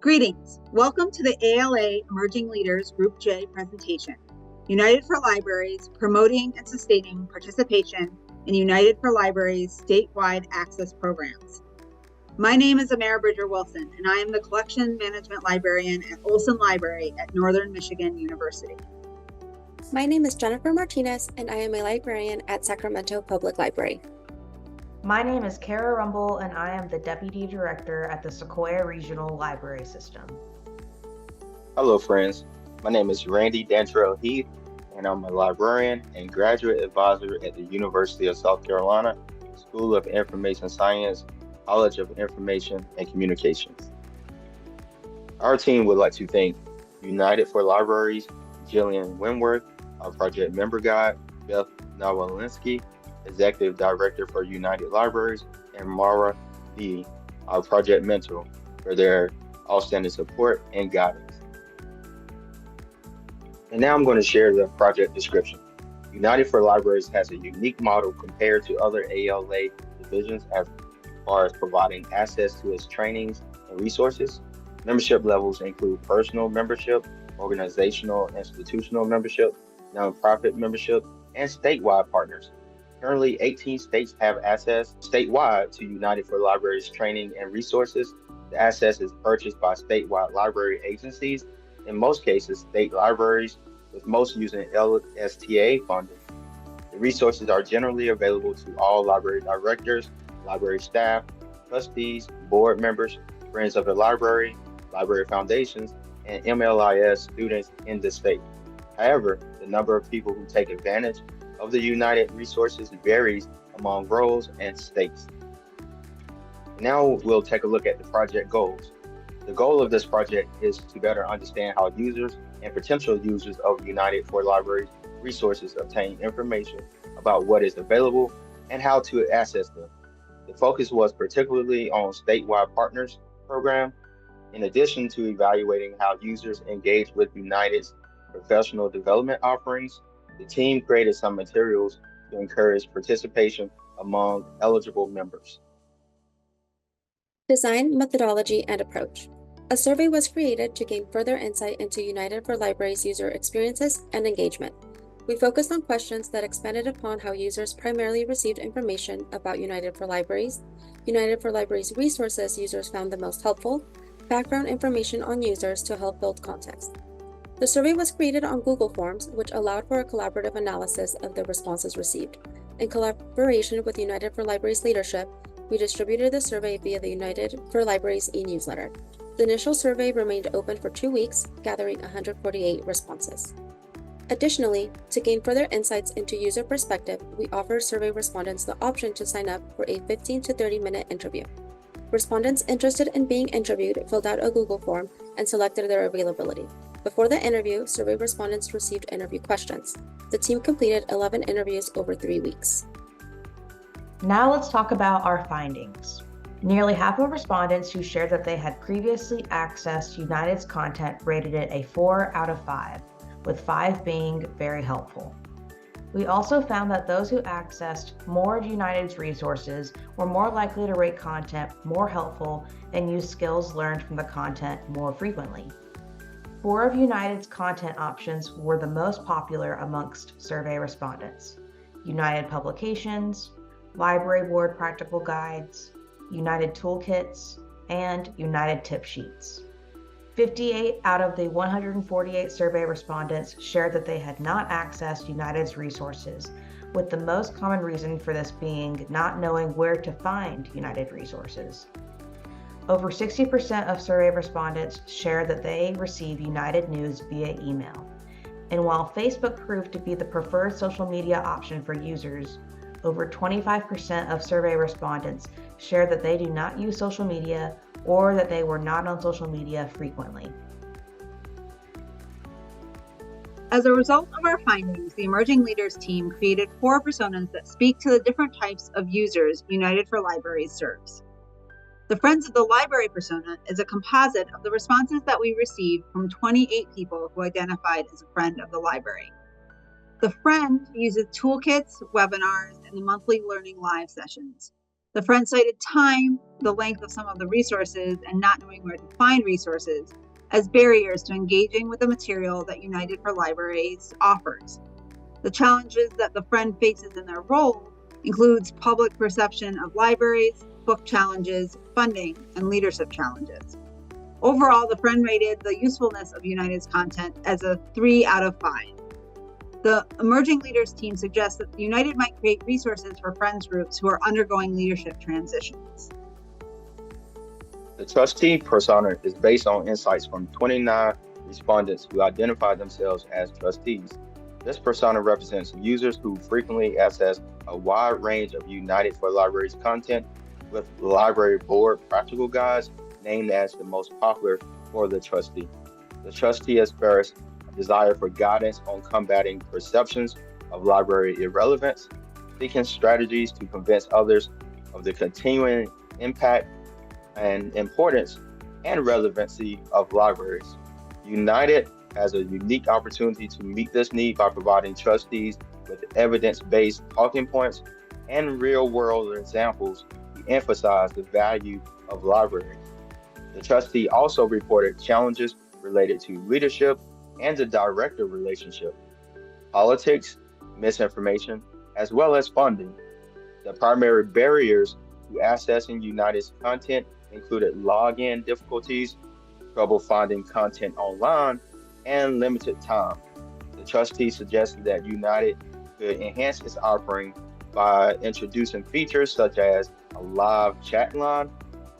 Greetings. Welcome to the ALA Emerging Leaders Group J presentation, United for Libraries, Promoting and Sustaining Participation in United for Libraries Statewide Access Programs. My name is Emera Wilson, and I am the Collection Management Librarian at Olson Library at Northern Michigan University. My name is Jennyfer Martinez, and I am a librarian at Sacramento Public Library. My name is Kara Rumble, and I am the Deputy Director at the Sequoia Regional Library System. Hello, friends. My name is Randy Dantrell Heath, and I'm a librarian and graduate advisor at the University of South Carolina School of Information Science, College of Information and Communications. Our team would like to thank United for Libraries, Jillian Winworth, our project member guide, Beth Nawalinsky, Executive Director for United Libraries, and Mara B., our project mentor, for their outstanding support and guidance. And now I'm going to share the project description. United for Libraries has a unique model compared to other ALA divisions as far as providing access to its trainings and resources. Membership levels include personal membership, organizational institutional membership, nonprofit membership, and statewide partners. Currently, 18 states have access statewide to United for Libraries training and resources. The access is purchased by statewide library agencies, in most cases, state libraries, with most using LSTA funding. The resources are generally available to all library directors, library staff, trustees, board members, friends of the library, library foundations, and MLIS students in the state. However, the number of people who take advantage of the United resources varies among roles and states. Now we'll take a look at the project goals. The goal of this project is to better understand how users and potential users of United for Libraries resources obtain information about what is available and how to access them. The focus was particularly on statewide partners program, in addition to evaluating how users engage with United's professional development offerings. The team created some materials to encourage participation among eligible members. Design, methodology, and approach. A survey was created to gain further insight into United for Libraries user experiences and engagement. We focused on questions that expanded upon how users primarily received information about United for Libraries resources users found the most helpful, background information on users to help build context. The survey was created on Google Forms, which allowed for a collaborative analysis of the responses received. In collaboration with United for Libraries leadership, we distributed the survey via the United for Libraries e-newsletter. The initial survey remained open for 2 weeks, gathering 148 responses. Additionally, to gain further insights into user perspective, we offered survey respondents the option to sign up for a 15 to 30-minute interview. Respondents interested in being interviewed filled out a Google form and selected their availability. Before the interview, survey respondents received interview questions. The team completed 11 interviews over 3 weeks. Now let's talk about our findings. Nearly half of respondents who shared that they had previously accessed United's content rated it a 4 out of 5, with 5 being very helpful. We also found that those who accessed more of United's resources were more likely to rate content more helpful and use skills learned from the content more frequently. 4 of United's content options were the most popular amongst survey respondents: United Publications, Library Board Practical Guides, United Toolkits, and United Tip Sheets. 58 out of the 148 survey respondents shared that they had not accessed United's resources, with the most common reason for this being not knowing where to find United resources. Over 60% of survey respondents shared that they receive United news via email. And while Facebook proved to be the preferred social media option for users, over 25% of survey respondents shared that they do not use social media or that they were not on social media frequently. As a result of our findings, the Emerging Leaders team created 4 personas that speak to the different types of users United for Libraries serves. The Friends of the Library persona is a composite of the responses that we received from 28 people who identified as a friend of the library. The Friend uses toolkits, webinars, and the monthly learning live sessions. The Friend cited time, the length of some of the resources, and not knowing where to find resources as barriers to engaging with the material that United for Libraries offers. The challenges that the Friend faces in their role includes public perception of libraries, book challenges, funding, and leadership challenges. Overall, the Friend rated the usefulness of United's content as a 3 out of 5. The Emerging Leaders team suggests that United might create resources for Friends groups who are undergoing leadership transitions. The trustee persona is based on insights from 29 respondents who identified themselves as trustees. This persona represents users who frequently access a wide range of United for Libraries content, with the library board practical guides named as the most popular for the trustee. The trustee expressed a desire for guidance on combating perceptions of library irrelevance, seeking strategies to convince others of the continuing impact and importance and relevancy of libraries. United has a unique opportunity to meet this need by providing trustees with evidence-based talking points and real-world examples to emphasize the value of libraries. The trustee also reported challenges related to leadership and the director relationship, politics, misinformation, as well as funding. The primary barriers to accessing United's content included login difficulties, trouble finding content online, and limited time. The trustee suggested that United could enhance its offering by introducing features such as a live chat line,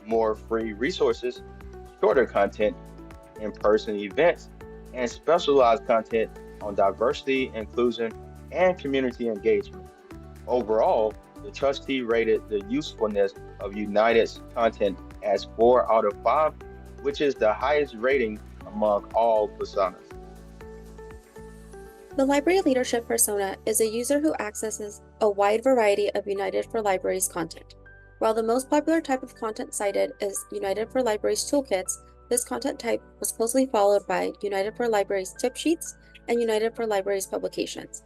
more free resources, shorter content, in-person events, and specialized content on diversity, inclusion, and community engagement. Overall, the trustee rated the usefulness of United's content as 4 out of 5, which is the highest rating among all personas. The library leadership persona is a user who accesses a wide variety of United for Libraries content. While the most popular type of content cited is United for Libraries toolkits, this content type was closely followed by United for Libraries tip sheets and United for Libraries publications.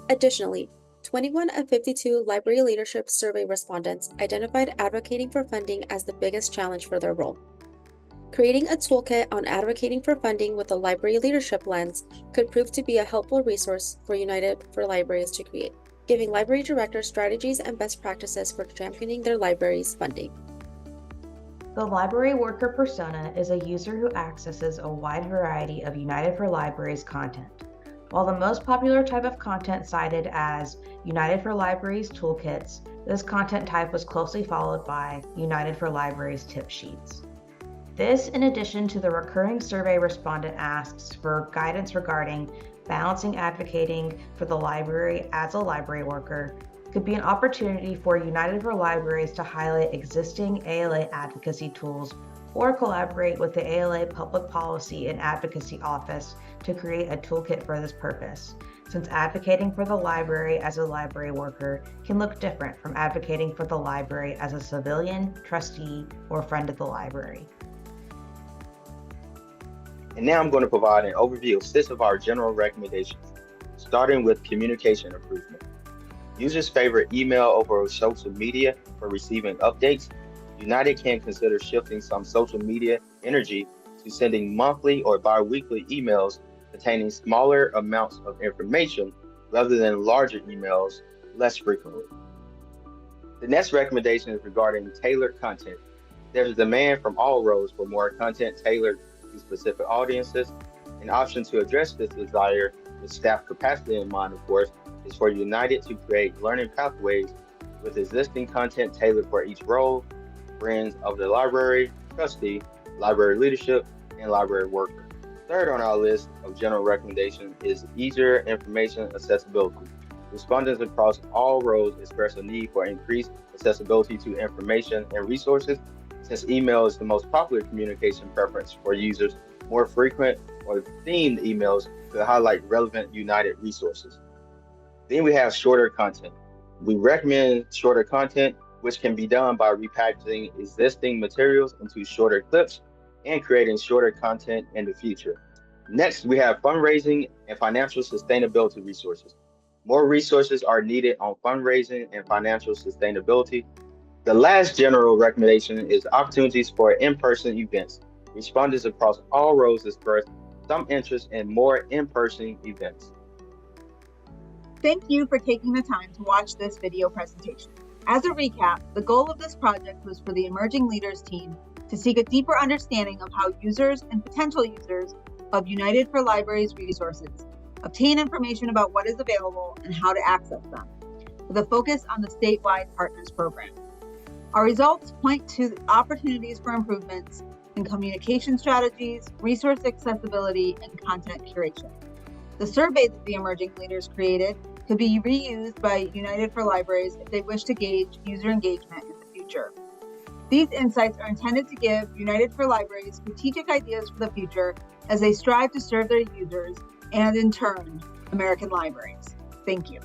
Additionally, 21 of 52 library leadership survey respondents identified advocating for funding as the biggest challenge for their role. Creating a toolkit on advocating for funding with a library leadership lens could prove to be a helpful resource for United for Libraries to create, giving library directors strategies and best practices for championing their library's funding. The library worker persona is a user who accesses a wide variety of United for Libraries content. While the most popular type of content cited as United for Libraries toolkits, this content type was closely followed by United for Libraries tip sheets. This, in addition to the recurring survey respondent asks for guidance regarding balancing advocating for the library as a library worker, could be an opportunity for United for Libraries to highlight existing ALA advocacy tools or collaborate with the ALA Public Policy and Advocacy Office to create a toolkit for this purpose, since advocating for the library as a library worker can look different from advocating for the library as a civilian, trustee, or friend of the library. And now I'm going to provide an overview of 6 of our general recommendations, starting with communication improvement. Users favor email over social media for receiving updates. United can consider shifting some social media energy to sending monthly or bi-weekly emails containing smaller amounts of information rather than larger emails less frequently. The next recommendation is regarding tailored content. There's a demand from all roles for more content tailored to specific audiences. An option to address this desire, with staff capacity in mind, of course, is for United to create learning pathways with existing content tailored for each role: friends of the library, trustee, library leadership, and library worker. Third on our list of general recommendations is easier information accessibility. Respondents across all roles express a need for increased accessibility to information and resources. Since email is the most popular communication preference for users, more frequent or themed emails could highlight relevant United resources. Then we have shorter content. We recommend shorter content, which can be done by repackaging existing materials into shorter clips and creating shorter content in the future. Next, we have fundraising and financial sustainability resources. More resources are needed on fundraising and financial sustainability. The last general recommendation is opportunities for in-person events. Respondents across all roles expressed some interest in more in-person events. Thank you for taking the time to watch this video presentation. As a recap, the goal of this project was for the Emerging Leaders team to seek a deeper understanding of how users and potential users of United for Libraries resources obtain information about what is available and how to access them, with a focus on the Statewide Partners Program. Our results point to opportunities for improvements in communication strategies, resource accessibility, and content curation. The survey that the Emerging Leaders created could be reused by United for Libraries if they wish to gauge user engagement in the future. These insights are intended to give United for Libraries strategic ideas for the future as they strive to serve their users and, in turn, American libraries. Thank you.